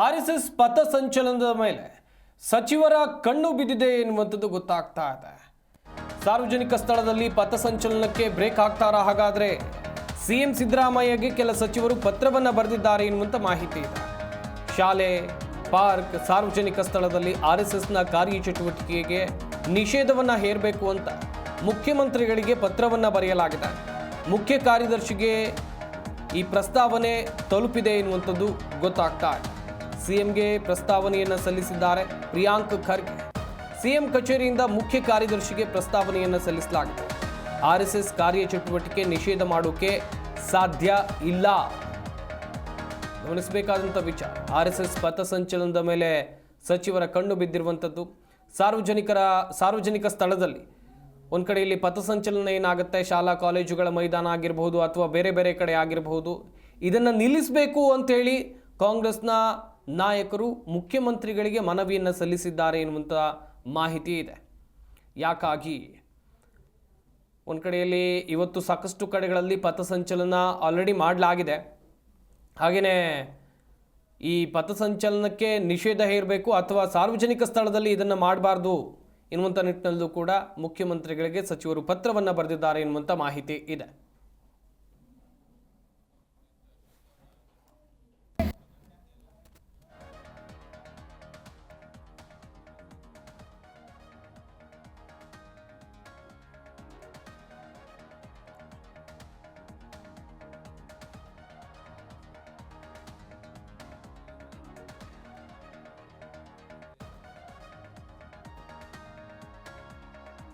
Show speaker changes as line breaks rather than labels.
RSS ಪಥಸಂಚಲನದ ಮೇಲೆ ಸಚಿವರ ಕಣ್ಣು ಬಿದ್ದಿದೆ ಎನ್ನುವಂಥದ್ದು ಗೊತ್ತಾಗ್ತಾ ಇದೆ. ಸಾರ್ವಜನಿಕ ಸ್ಥಳದಲ್ಲಿ ಪಥಸಂಚಲನಕ್ಕೆ ಬ್ರೇಕ್ ಹಾಕ್ತಾರಾ? ಹಾಗಾದ್ರೆ ಸಿಎಂ ಸಿದ್ದರಾಮಯ್ಯಗೆ ಕೆಲ ಸಚಿವರು ಪತ್ರವನ್ನ ಬರೆದಿದ್ದಾರೆ ಎನ್ನುವಂತ ಮಾಹಿತಿ ಇದೆ. ಶಾಲೆ, ಪಾರ್ಕ್, ಸಾರ್ವಜನಿಕ ಸ್ಥಳದಲ್ಲಿ ಆರ್ಎಸ್ಎಸ್ನ ಕಾರ್ಯಚಟುವಟಿಕೆಗೆ ನಿಷೇಧವನ್ನ ಹೇರಬೇಕು ಅಂತ ಮುಖ್ಯಮಂತ್ರಿಗಳಿಗೆ ಪತ್ರವನ್ನ ಬರೆಯಲಾಗಿದೆ. ಮುಖ್ಯ ಕಾರ್ಯದರ್ಶಿಗೆ ಈ ಪ್ರಸ್ತಾವನೆ ತಲುಪಿದೆ ಎನ್ನುವಂಥದ್ದು ಗೊತ್ತಾಗ್ತಾ ಇದೆ. ಸಿಎಂಗೆ ಪ್ರಸ್ತಾವನೆಯನ್ನು ಸಲ್ಲಿಸಿದ್ದಾರೆ ಪ್ರಿಯಾಂಕ್ ಖರ್ಗೆ. ಸಿಎಂ ಕಚೇರಿಯಿಂದ ಮುಖ್ಯ ಕಾರ್ಯದರ್ಶಿಗೆ ಪ್ರಸ್ತಾವನೆಯನ್ನು ಸಲ್ಲಿಸಲಾಗಿದೆ. ಆರ್ಎಸ್ಎಸ್ ಕಾರ್ಯಚಟುವಟಿಕೆ ನಿಷೇಧ ಮಾಡೋಕೆ ಸಾಧ್ಯ ಇಲ್ಲ. ಗಮನಿಸಬೇಕಾದಂಥ ವಿಚಾರ, ಆರ್ಎಸ್ಎಸ್ ಪಥಸಂಚಲನದ ಮೇಲೆ ಸಚಿವರ ಕಣ್ಣು ಬಿದ್ದಿರುವಂಥದ್ದು. ಸಾರ್ವಜನಿಕ ಸ್ಥಳದಲ್ಲಿ ಒಂದು ಕಡೆ ಇಲ್ಲಿ ಪಥಸಂಚಲನ ಏನಾಗುತ್ತೆ, ಶಾಲಾ ಕಾಲೇಜುಗಳ ಮೈದಾನ ಆಗಿರಬಹುದು ಅಥವಾ ಬೇರೆ ಬೇರೆ ಕಡೆ ಆಗಿರಬಹುದು, ಇದನ್ನು ನಿಲ್ಲಿಸಬೇಕು ಅಂತೇಳಿ ಕಾಂಗ್ರೆಸ್ನ ನಾಯಕರು ಮುಖ್ಯಮಂತ್ರಿಗಳಿಗೆ ಮನವಿಯನ್ನು ಸಲ್ಲಿಸಿದ್ದಾರೆ ಎನ್ನುವಂಥ ಮಾಹಿತಿ ಇದೆ. ಯಾಕಾಗಿ ಒಂದು ಕಡೆಯಲ್ಲಿ ಇವತ್ತು ಸಾಕಷ್ಟು ಕಡೆಗಳಲ್ಲಿ ಪಥಸಂಚಲನ ಆಲ್ರೆಡಿ ಮಾಡಲಾಗಿದೆ. ಹಾಗೆಯೇ ಈ ಪಥಸಂಚಲನಕ್ಕೆ ನಿಷೇಧ ಹೇರಬೇಕು ಅಥವಾ ಸಾರ್ವಜನಿಕ ಸ್ಥಳದಲ್ಲಿ ಇದನ್ನು ಮಾಡಬಾರ್ದು ಎನ್ನುವಂಥ ನಿಟ್ಟಿನಲ್ಲೂ ಕೂಡ ಮುಖ್ಯಮಂತ್ರಿಗಳಿಗೆ ಸಚಿವರು ಪತ್ರವನ್ನು ಬರೆದಿದ್ದಾರೆ ಎನ್ನುವಂಥ ಮಾಹಿತಿ ಇದೆ.